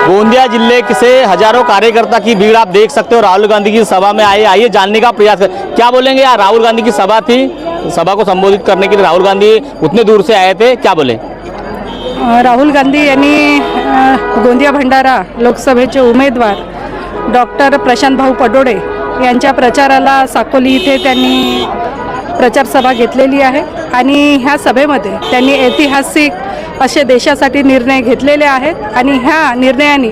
गोंदिया जिले से हजारों कार्यकर्ता की भीड़ आप देख सकते हो राहुल गांधी की सभा में आइए जानने का प्रयास कर क्या बोलेंगे यार। राहुल गांधी की सभा थी, सभा को संबोधित करने के लिए राहुल गांधी उतने दूर से आए थे, क्या बोले? राहुल गांधी यांनी गोंदिया भंडारा लोकसभेचे उमेदवार डॉक्टर प्रशांत भाऊ पडोळे यांच्या प्रचाराला साकोली इथे त्यांनी प्रचार सभा घेतलेली आहे आणि ह्या सभेमध्ये त्यांनी ऐतिहासिक असे देशासाठी निर्णय घेतलेले आहेत आणि ह्या निर्णयाने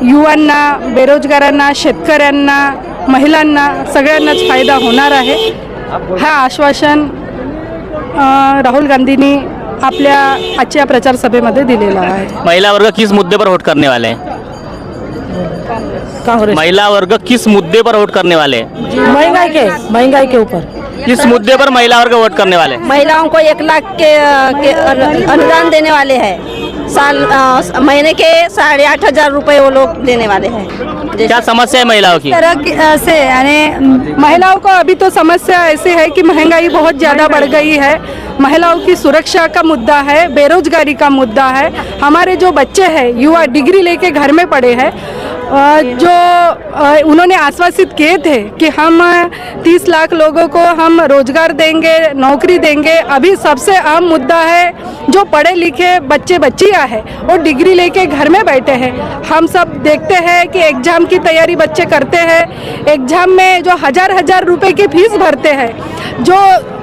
युवांना, बेरोजगारांना, शेतकऱ्यांना, महिलांना सगळ्यांनाच फायदा होणार आहे। हा आश्वासन राहुल गांधींनी आपल्या आजच्या प्रचार सभेमध्ये दिलेला आहे। महिला वर्ग किस मुद्दे पर वोट करने वाले हैं? महिला वर्ग किस मुद्दे पर वोट करने वाले हैं? महंगाई के ऊपर। किस मुद्दे पर महिला वर्ग वोट करने वाले हैं? महिलाओं को 1 लाख के अनुदान देने वाले हैं। साल महीने के 8,500 रुपए वो लोग देने वाले हैं। क्या समस्या है महिलाओं की? तरह से यानी महिलाओं को अभी तो समस्या ऐसी है कि महंगाई बहुत ज़्यादा बढ़ गई है। महिलाओं की सुरक्षा का मुद्दा है, बेरोजगारी का मुद्दा है। हमारे जो बच्चे हैं, युवा डिग्री लेके घर में पड़े हैं, जो उन्होंने आश्वासित किए थे कि हम 30 लाख लोगों को हम रोजगार देंगे, नौकरी देंगे। अभी सबसे अहम मुद्दा है जो पढ़े लिखे बच्चे बच्चियाँ हैं वो डिग्री लेके घर में बैठे हैं। हम सब देखते हैं कि एग्ज़ाम की तैयारी बच्चे करते हैं, एग्ज़ाम में जो हजार रुपए की फीस भरते हैं। जो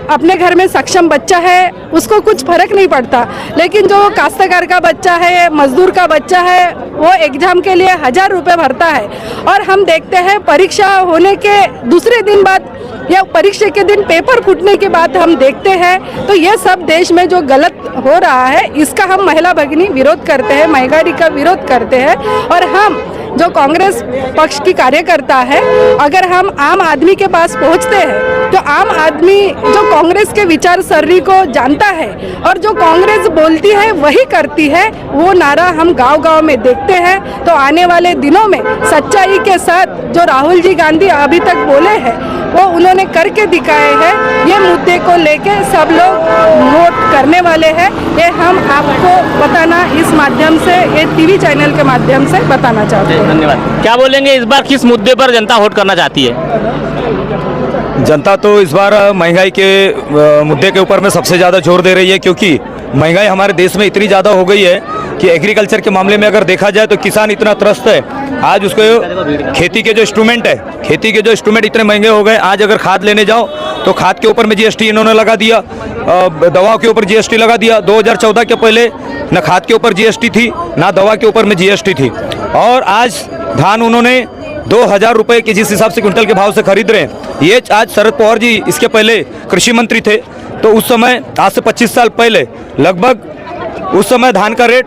अपने घर में सक्षम बच्चा है उसको कुछ फर्क नहीं पड़ता, लेकिन जो काश्तकार का बच्चा है, मजदूर का बच्चा है, वो एग्ज़ाम के लिए 1000 रुपये भरता है। और हम देखते हैं परीक्षा होने के दूसरे दिन बाद या परीक्षा के दिन पेपर फूटने के बाद हम देखते हैं तो ये सब देश में जो गलत हो रहा है इसका हम महिला भगिनी विरोध करते हैं, महंगाई का विरोध करते हैं। और हम जो कांग्रेस पक्ष की कार्यकर्ता है, अगर हम आम आदमी के पास पहुंचते हैं तो आम आदमी जो कांग्रेस के विचारसरणी को जानता है और जो कांग्रेस बोलती है वही करती है, वो नारा हम गांव-गांव में देखते हैं। तो आने वाले दिनों में सच्चाई के साथ जो राहुल जी गांधी अभी तक बोले हैं वो उन्होंने करके दिखाए हैं। ये मुद्दे को लेके सब लोग वोट करने वाले हैं, ये हम आपको बताना इस माध्यम से, ये टीवी चैनल के माध्यम से बताना चाहते हैं। धन्यवाद। क्या बोलेंगे इस बार किस मुद्दे पर जनता वोट करना चाहती है? जनता तो इस बार महंगाई के मुद्दे के ऊपर में सबसे ज़्यादा जोर दे रही है, क्योंकि महंगाई हमारे देश में इतनी ज़्यादा हो गई है कि एग्रीकल्चर के मामले में अगर देखा जाए तो किसान इतना त्रस्त है। आज उसको खेती के जो इंस्ट्रूमेंट इतने महंगे हो गए। आज अगर खाद लेने जाओ तो खाद के ऊपर में जीएसटी इन्होंने लगा दिया, दवाओं के ऊपर जीएसटी लगा दिया। 2014 के पहले न खाद के ऊपर जीएसटी थी ना दवा के ऊपर में जीएसटी थी। और आज धान उन्होंने 2000 रुपये के जिस हिसाब से क्विंटल के भाव से खरीद रहे हैं, ये आज शरद पवार जी इसके पहले कृषि मंत्री थे तो उस समय आज से 25 साल पहले लगभग उस समय धान का रेट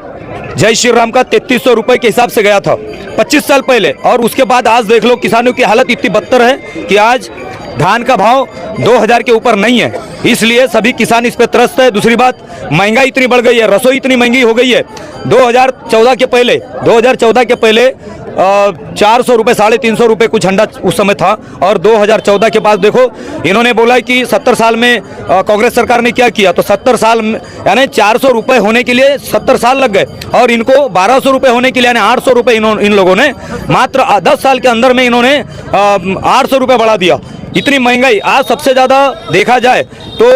जय श्री राम का 3300 रुपये के हिसाब से गया था 25 साल पहले। और उसके बाद आज देख लो किसानों की हालत इतनी बदतर है कि आज धान का भाव 2000 के ऊपर नहीं है, इसलिए सभी किसान इस पर त्रस्त है। दूसरी बात, महंगाई इतनी बढ़ गई है, रसोई इतनी महंगी हो गई है। 2014 के पहले 400 रुपये 350 रुपये कुछ अंडा उस समय था। और 2014 के बाद देखो इन्होंने बोला कि 70 साल में कांग्रेस सरकार ने क्या किया, तो 70 साल यानी 400 रुपये होने के लिए 70 साल लग गए और इनको 1200 रुपये होने के लिए यानी 800 रुपये इन लोगों ने मात्र 10 साल के अंदर में इन्होंने 800 रुपये बढ़ा दिया। इतनी महंगाई आज सबसे ज़्यादा देखा जाए तो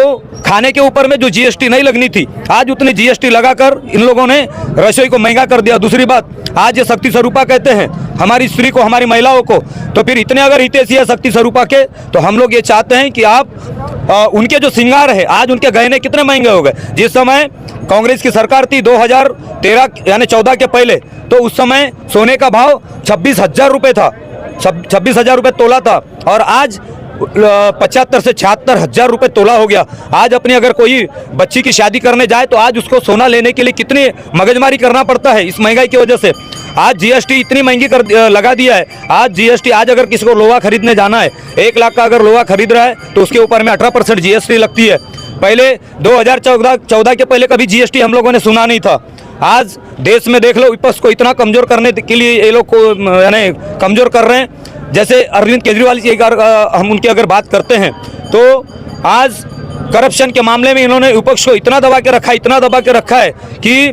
खाने के ऊपर में जो जीएसटी नहीं लगनी थी आज उतनी जीएसटी लगाकर इन लोगों ने रसोई को महंगा कर दिया। दूसरी बात, आज ये शक्ति स्वरूपा कहते हैं हमारी स्त्री को, हमारी महिलाओं को, तो फिर इतने अगर हितैषी है शक्ति स्वरूपा के तो हम लोग ये चाहते हैं कि आप उनके जो श्रृंगार है आज उनके गहने कितने महंगे हो गए। जिस समय कांग्रेस की सरकार थी 2013 यानी 14 के पहले तो उस समय सोने का भाव 26,000 रुपये था, 26,000 रुपये तोला था और आज 75 से 76,000 रुपये तोला हो गया। आज अपनी अगर कोई बच्ची की शादी करने जाए तो आज उसको सोना लेने के लिए कितनी मगजमारी करना पड़ता है इस महंगाई की वजह से। आज जीएसटी इतनी महंगी लगा दिया है। आज जीएसटी, आज अगर किसी को लोहा खरीदने जाना है, 1 लाख का अगर लोहा खरीद रहा है तो उसके ऊपर में 18% जीएसटी लगती है। पहले 2014 के पहले कभी जीएसटी हम लोगों ने सुना नहीं था। आज देश में देख लो विपक्ष को इतना कमज़ोर करने के लिए ये लोग को यानी कमज़ोर कर रहे हैं। जैसे अरविंद केजरीवाल जी हम उनकी अगर बात करते हैं तो आज करप्शन के मामले में इन्होंने विपक्ष को इतना दबा के रखा है कि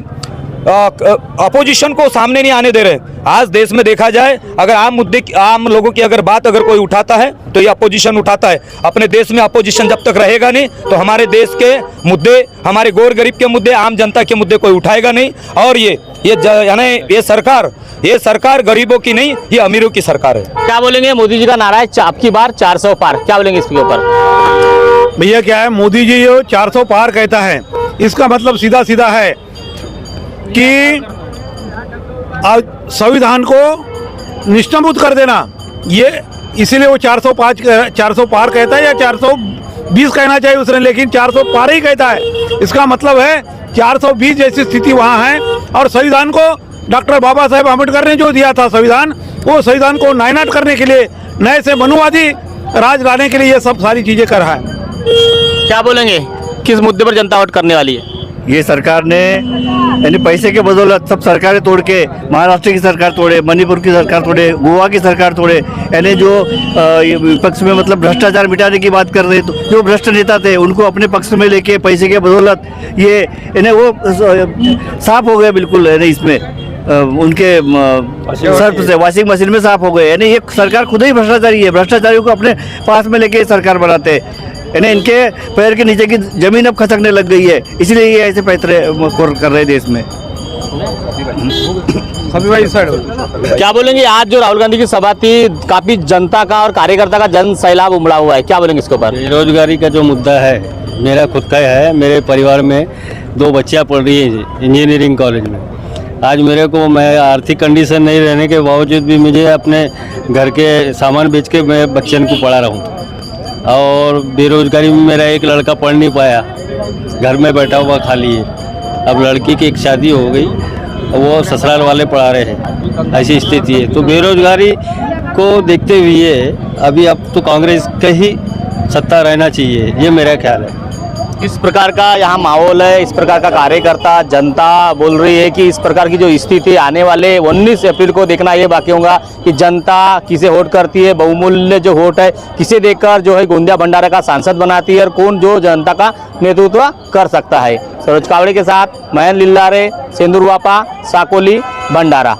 अपोजिशन को सामने नहीं आने दे रहे। आज देश में देखा जाए, अगर आम लोगों की अगर बात अगर कोई उठाता है तो ये अपोजिशन उठाता है। अपने देश में अपोजिशन जब तक रहेगा नहीं तो हमारे देश के मुद्दे, हमारे गौर गरीब के मुद्दे, आम जनता के मुद्दे कोई उठाएगा नहीं। और ये सरकार गरीबों की नहीं, ये अमीरों की सरकार है। क्या बोलेंगे? मोदी जी का नारा है आपकी बार 400 पार, क्या बोलेंगे इसके ऊपर? भैया क्या है, मोदी जी जो 400 पार कहता है, इसका मतलब सीधा सीधा है कि संविधान को निष्प्रभुत कर देना, ये इसीलिए वो 400 पार कहता है, या 420 कहना चाहिए उसने, लेकिन 400 पार ही कहता है। इसका मतलब है 420 जैसी स्थिति वहाँ है। और संविधान को डॉक्टर बाबा साहेब आम्बेडकर ने जो दिया था संविधान, वो संविधान को नायनाट करने के लिए, नए से मनुवादी राज लाने के लिए ये सब सारी चीजें कर रहा है। क्या बोलेंगे, किस मुद्दे पर जनता वोट करने वाली है? ये सरकार ने यानी पैसे के बदौलत सब सरकारें तोड़ के, महाराष्ट्र की सरकार तोड़े, मणिपुर की सरकार तोड़े, गोवा की सरकार तोड़े, यानी जो पक्ष में मतलब भ्रष्टाचार मिटाने की बात कर रहे, तो जो भ्रष्ट नेता थे उनको अपने पक्ष में लेके पैसे के बदौलत ये यानी वो साफ हो गए बिल्कुल, यानी इसमें उनके सर्फ से वॉशिंग मशीन में साफ हो गए। यानी ये सरकार खुद ही भ्रष्टाचारी है, भ्रष्टाचारियों को अपने पास में लेके सरकार बनाते हैं। यानी इनके पैर के नीचे की जमीन अब खसकने लग गई है, इसलिए ये ऐसे पैतरे कर रहे देश में। क्या बोलेंगे? आज जो राहुल गांधी की सभा थी, काफी जनता का और कार्यकर्ता का जन सैलाब उमड़ा हुआ है, क्या बोलेंगे इसके ऊपर? बेरोजगारी का जो मुद्दा है, मेरा खुद का है। मेरे परिवार में 2 बच्चियाँ पढ़ रही हैं इंजीनियरिंग कॉलेज में। आज मेरे को, मैं आर्थिक कंडीशन नहीं रहने के बावजूद भी मुझे अपने घर के सामान बेच के मैं बच्चन को पढ़ा रहा हूँ। और बेरोजगारी में मेरा एक लड़का पढ़ नहीं पाया, घर में बैठा हुआ खाली है। अब लड़की की एक शादी हो गई, वो ससुराल वाले पढ़ा रहे हैं, ऐसी स्थिति है। तो बेरोजगारी को देखते हुए अभी अब तो कांग्रेस का ही सत्ता रहना चाहिए, ये मेरा ख्याल है। इस प्रकार का यहाँ माहौल है, इस प्रकार का कार्यकर्ता, जनता बोल रही है कि इस प्रकार की जो स्थिति आने वाले 19 अप्रैल को देखना ये बाकी होगा कि जनता किसे वोट करती है, बहुमूल्य जो वोट है किसे देकर जो है गोंदिया भंडारा का सांसद बनाती है, और कौन जो जनता का नेतृत्व कर सकता है। सरोज कावड़े के साथ मयन लिल्लारे, सेंदूरवापा, साकोली, भंडारा।